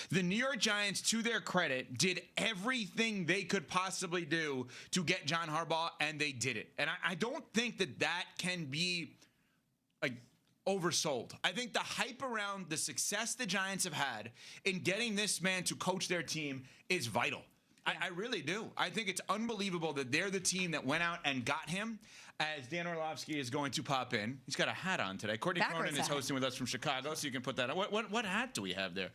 The New York Giants, to their credit, did everything they could possibly do to get John Harbaugh, and they did it. And I don't think that can be like oversold. I think the hype around the success the Giants have had in getting this man to coach their team is vital. I really do. I think it's unbelievable that they're the team that went out and got him. As Dan Orlovsky is going to pop in, he's got a hat on today. Courtney Cronin is hosting with us from Chicago, so you can put that on. What hat do we have there?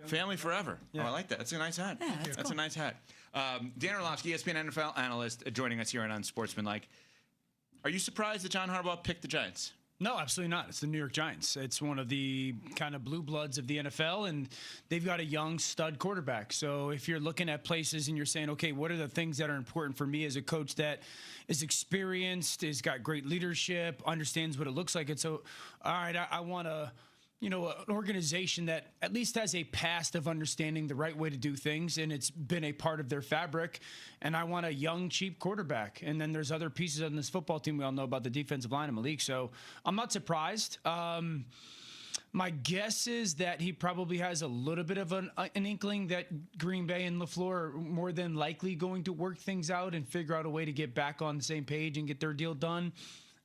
Family Forever. Yeah. Oh, I like that. That's a nice hat. Yeah, that's cool. A nice hat. Dan Orlovsky, ESPN NFL analyst, joining us here on Unsportsmanlike. Are you surprised that John Harbaugh picked the Giants? No, absolutely not. It's the New York Giants. It's one of the kind of blue bloods of the NFL, and they've got a young stud quarterback. So if you're looking at places and you're saying, okay, what are the things that are important for me as a coach that is experienced, has got great leadership, understands what it looks like? And so, all right, I want to, an organization that at least has a past of understanding the right way to do things, and it's been a part of their fabric. And I want a young, cheap quarterback. And then there's other pieces on this football team. We all know about the defensive line in Malik. So I'm not surprised. My guess is that he probably has a little bit of an inkling that Green Bay and LaFleur are more than likely going to work things out and figure out a way to get back on the same page and get their deal done.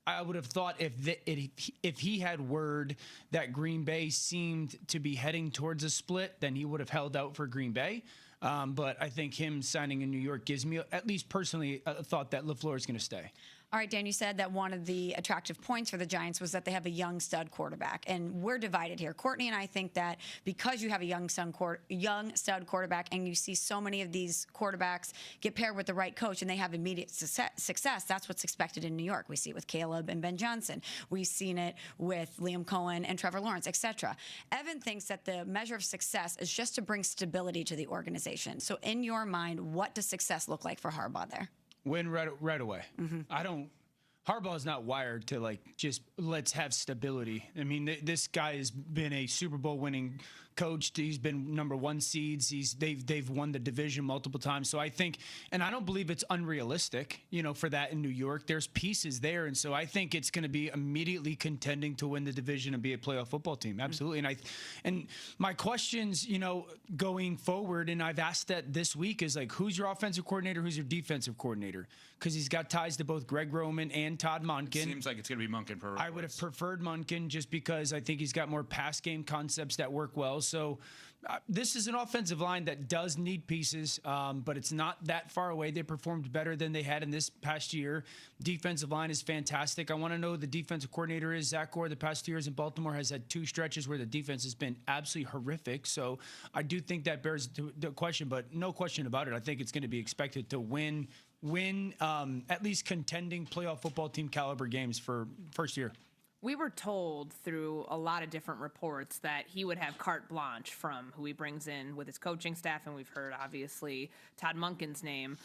I would have thought if he had word that Green Bay seemed to be heading towards a split, then he would have held out for Green Bay. But I think him signing in New York gives me, at least personally, a thought that LaFleur is going to stay. All right, Dan, you said that one of the attractive points for the Giants was that they have a young stud quarterback, and we're divided here. Courtney and I think that because you have a young stud quarterback and you see so many of these quarterbacks get paired with the right coach and they have immediate success, that's what's expected in New York. We see it with Caleb and Ben Johnson. We've seen it with Liam Cohen and Trevor Lawrence, etc. Evan thinks that the measure of success is just to bring stability to the organization. So in your mind, what does success look like for Harbaugh there? Win right away. Mm-hmm. Harbaugh is not wired to just let's have stability. I mean, this guy has been a Super Bowl winning coach. He's been number one seeds. They've won the division multiple times. So I think, and I don't believe it's unrealistic, for that in New York. There's pieces there, and so I think it's going to be immediately contending to win the division and be a playoff football team. Absolutely. And my questions, going forward, and I've asked that this week, is who's your offensive coordinator, who's your defensive coordinator? Because he's got ties to both Greg Roman and Todd Monken. It seems like it's going to be Monken for I would have preferred Monken just because I think he's got more pass game concepts that work well. So this is an offensive line that does need pieces, but it's not that far away. They performed better than they had in this past year. Defensive line is fantastic. I want to know who the defensive coordinator is. Zach Gore, the past 2 years in Baltimore, has had 2 stretches where the defense has been absolutely horrific. So I do think that bears the question, but no question about it. I think it's going to be expected to win at least contending playoff football team caliber games for first year. We were told through a lot of different reports that he would have carte blanche from who he brings in with his coaching staff, and we've heard obviously Todd Monken's name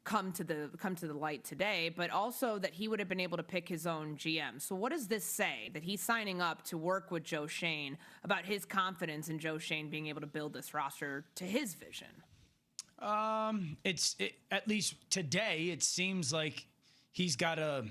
come to the light today, but also that he would have been able to pick his own GM. So what does this say that he's signing up to work with Joe Schoen about his confidence in Joe Schoen being able to build this roster to his vision? At least today, it seems like he's got a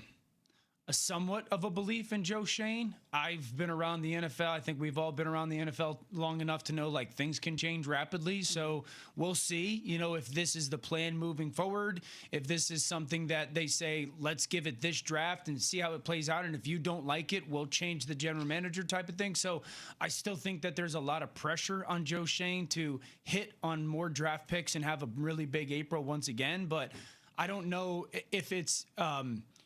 somewhat of a belief in Joe Schoen. I've been around the NFL. I think we've all been around the NFL long enough to know things can change rapidly. So we'll see, if this is the plan moving forward, if this is something that they say, let's give it this draft and see how it plays out. And if you don't like it, we'll change the general manager type of thing. So I still think that there's a lot of pressure on Joe Schoen to hit on more draft picks and have a really big April once again. But I don't know if it's,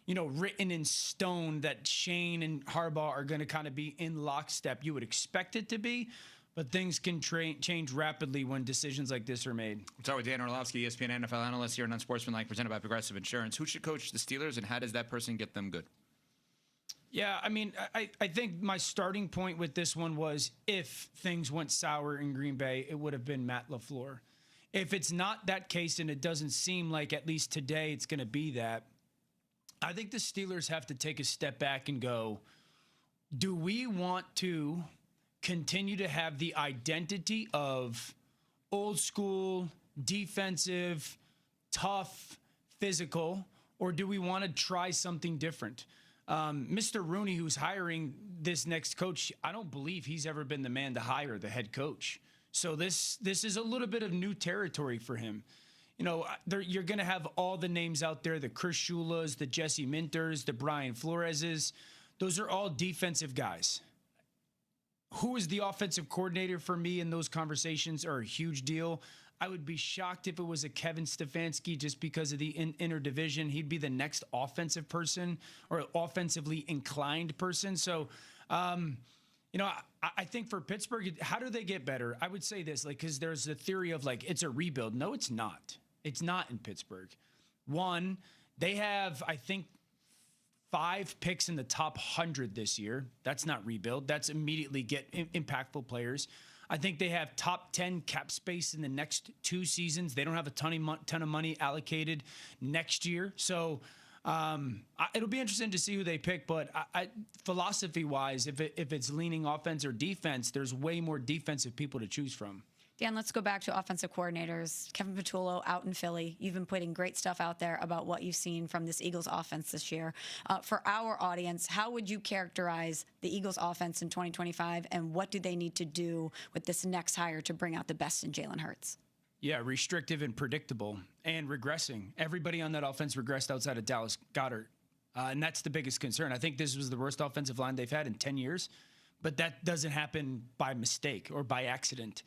written in stone that Schoen and Harbaugh are going to kind of be in lockstep. You would expect it to be, but things can change rapidly when decisions like this are made. We'll talk with Dan Orlovsky, ESPN NFL analyst here on Unsportsmanlike, presented by Progressive Insurance. Who should coach the Steelers, and how does that person get them good? Yeah, I mean, I think my starting point with this one was if things went sour in Green Bay, it would have been Matt LaFleur. If it's not that case, and it doesn't seem like, at least today, it's going to be that, I think the Steelers have to take a step back and go, do we want to continue to have the identity of old school, defensive, tough, physical, or do we want to try something different? Mr. Rooney, who's hiring this next coach, I don't believe he's ever been the man to hire the head coach. So this is a little bit of new territory for him. You're going to have all the names out there, the Chris Shulas, the Jesse Minters, the Brian Floreses. Those are all defensive guys. Who is the offensive coordinator for me in those conversations are a huge deal. I would be shocked if it was a Kevin Stefanski just because of the inner division. He'd be the next offensive person or offensively inclined person. So, I think for Pittsburgh, how do they get better? I would say this, because there's a theory of it's a rebuild. No, it's not. It's not in Pittsburgh. One, they have, I think, 5 picks in the top 100 this year. That's not rebuild. That's immediately get impactful players. I think they have top 10 cap space in the next 2 seasons. They don't have a ton of money allocated next year. So it'll be interesting to see who they pick. But philosophy-wise, if it's leaning offense or defense, there's way more defensive people to choose from. Dan, let's go back to offensive coordinators. Kevin Patullo out in Philly. You've been putting great stuff out there about what you've seen from this Eagles offense this year. For our audience, how would you characterize the Eagles offense in 2025, and what do they need to do with this next hire to bring out the best in Jalen Hurts? Yeah, restrictive and predictable and regressing. Everybody on that offense regressed outside of Dallas Goedert, and that's the biggest concern. I think this was the worst offensive line they've had in 10 years, but that doesn't happen by mistake or by accident.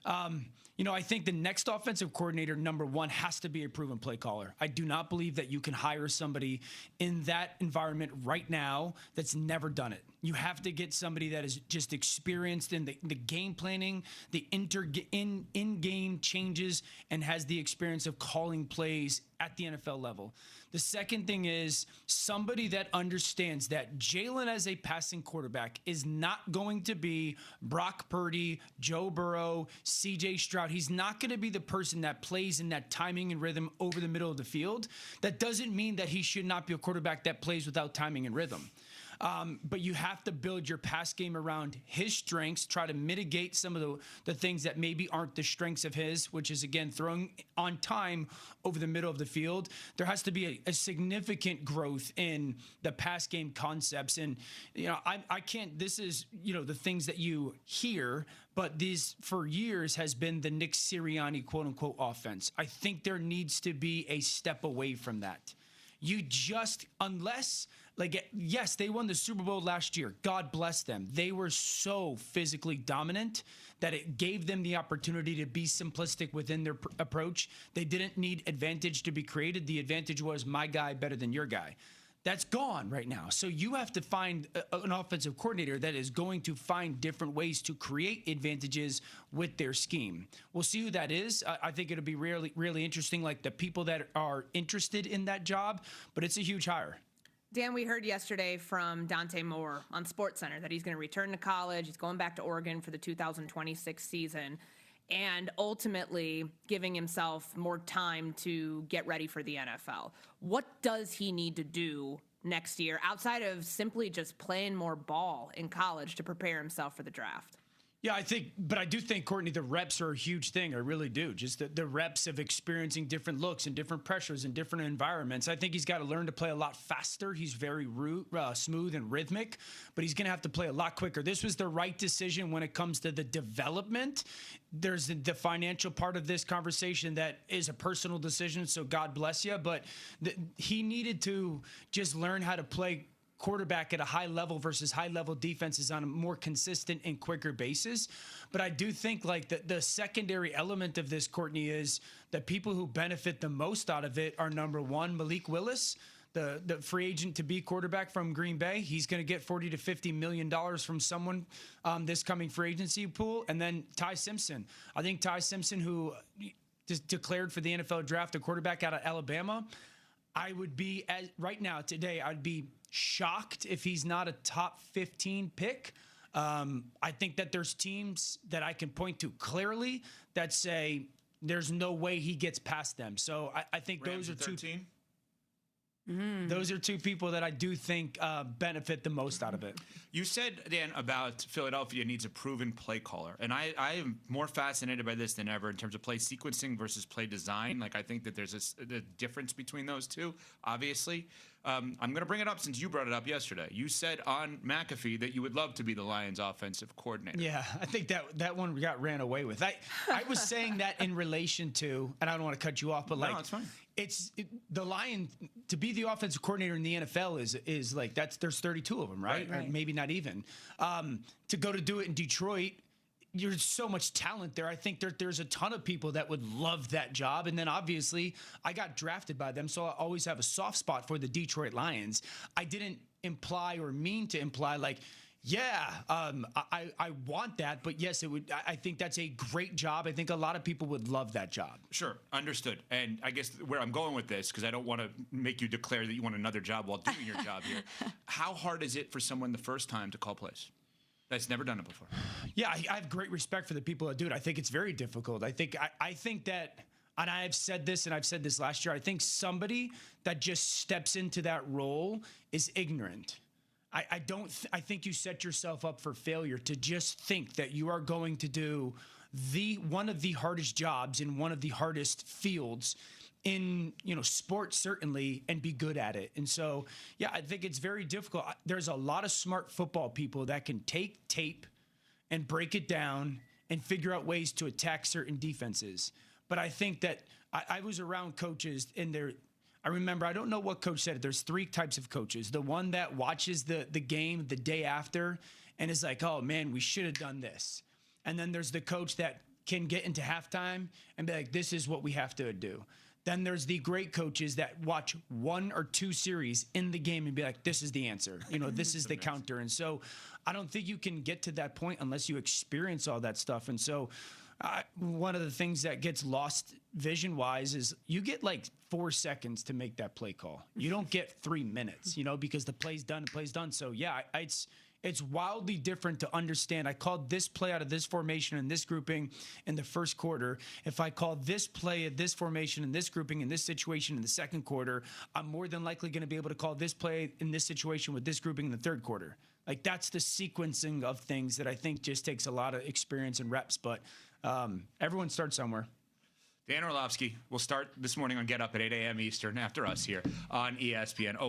I think the next offensive coordinator, number one, has to be a proven play caller. I do not believe that you can hire somebody in that environment right now that's never done it. You have to get somebody that is just experienced in the game planning, the in-game changes, and has the experience of calling plays at the NFL level. The second thing is somebody that understands that Jalen as a passing quarterback is not going to be Brock Purdy, Joe Burrow, CJ Stroud. He's not going to be the person that plays in that timing and rhythm over the middle of the field. That doesn't mean that he should not be a quarterback that plays without timing and rhythm. But you have to build your pass game around his strengths, try to mitigate some of the things that maybe aren't the strengths of his, which is, again, throwing on time over the middle of the field. There has to be a significant growth in the pass game concepts. And, I can't, this is, the things that you hear, but these for years has been the Nick Sirianni quote unquote offense. I think there needs to be a step away from that. Yes, they won the Super Bowl last year. God bless them. They were so physically dominant that it gave them the opportunity to be simplistic within their approach. They didn't need advantage to be created. The advantage was my guy better than your guy. That's gone right now. So you have to find an offensive coordinator that is going to find different ways to create advantages with their scheme. We'll see who that is. I think it'll be really, really interesting, like the people that are interested in that job, but it's a huge hire. Dan, we heard yesterday from Dante Moore on SportsCenter that he's going to return to college. He's going back to Oregon for the 2026 season, and ultimately giving himself more time to get ready for the NFL. What does he need to do next year outside of simply just playing more ball in college to prepare himself for the draft? Yeah, I do think, Courtney, the reps are a huge thing. I really do. Just the reps of experiencing different looks and different pressures and different environments. I think he's got to learn to play a lot faster. He's very smooth and rhythmic, but he's going to have to play a lot quicker. This was the right decision when it comes to the development. There's the financial part of this conversation that is a personal decision, so God bless you. But he needed to just learn how to play quarterback at a high level versus high level defenses on a more consistent and quicker basis. But I do think the secondary element of this, Courtney, is that people who benefit the most out of it are, number one, Malik Willis, the free agent to be quarterback from Green Bay. He's going to get $40 to $50 million from someone this coming free agency pool. And then Ty Simpson. I think Ty Simpson, who declared for the NFL draft, a quarterback out of Alabama, I would be, right now, today, I'd be shocked if he's not a top 15 pick. I think that there's teams that I can point to clearly that say there's no way he gets past them. So I think Rams those are 13? Those are two people that I do think benefit the most out of it. You said, Dan, about Philadelphia needs a proven play caller. And I am more fascinated by this than ever in terms of play sequencing versus play design. I think that there's a difference between those two, obviously. I'm going to bring it up since you brought it up yesterday. You said on McAfee that you would love to be the Lions offensive coordinator. Yeah, I think that one got ran away with. I was saying that in relation to, and I don't want to cut you off, but No, it's fine. The Lions to be the offensive coordinator in the NFL is like there's 32 of them, right? Right. Or maybe not even. To go to do it in Detroit, there's so much talent there. I think there's a ton of people that would love that job. And then obviously I got drafted by them, so I always have a soft spot for the Detroit Lions. I didn't imply or mean to imply like, I want that, but yes, it would. I think that's a great job. I think a lot of people would love that job. Sure, understood. And I guess where I'm going with this, because I don't want to make you declare that you want another job while doing your job here. How hard is it for someone the first time to call plays that's never done it before? Yeah, I have great respect for the people that do it. I think it's very difficult. I think that, and I've said this, and I've said this last year, I think somebody that just steps into that role is ignorant. I think you set yourself up for failure to just think that you are going to do one of the hardest jobs in one of the hardest fields in sports, certainly, and be good at it. And so, yeah, I think it's very difficult. There's a lot of smart football people that can take tape and break it down and figure out ways to attack certain defenses. But I think that I was around coaches and I remember, I don't know what coach said it. There's 3 types of coaches. The one that watches the game the day after and is like, oh man, we should have done this. And then there's the coach that can get into halftime and be like, this is what we have to do. Then there's the great coaches that watch 1 or 2 series in the game and be like, this is the answer. This is the counter. And so I don't think you can get to that point unless you experience all that stuff. And so one of the things that gets lost vision-wise is you get like 4 seconds to make that play call. You don't get 3 minutes, because the play's done. So, yeah, it's wildly different to understand. I called this play out of this formation and this grouping in the first quarter. If I call this play at this formation and this grouping in this situation in the second quarter, I'm more than likely going to be able to call this play in this situation with this grouping in the third quarter. Like, that's the sequencing of things that I think just takes a lot of experience and reps. But everyone starts somewhere. Dan Orlovsky will start this morning on Get Up at 8 a.m. Eastern after us here on ESPN.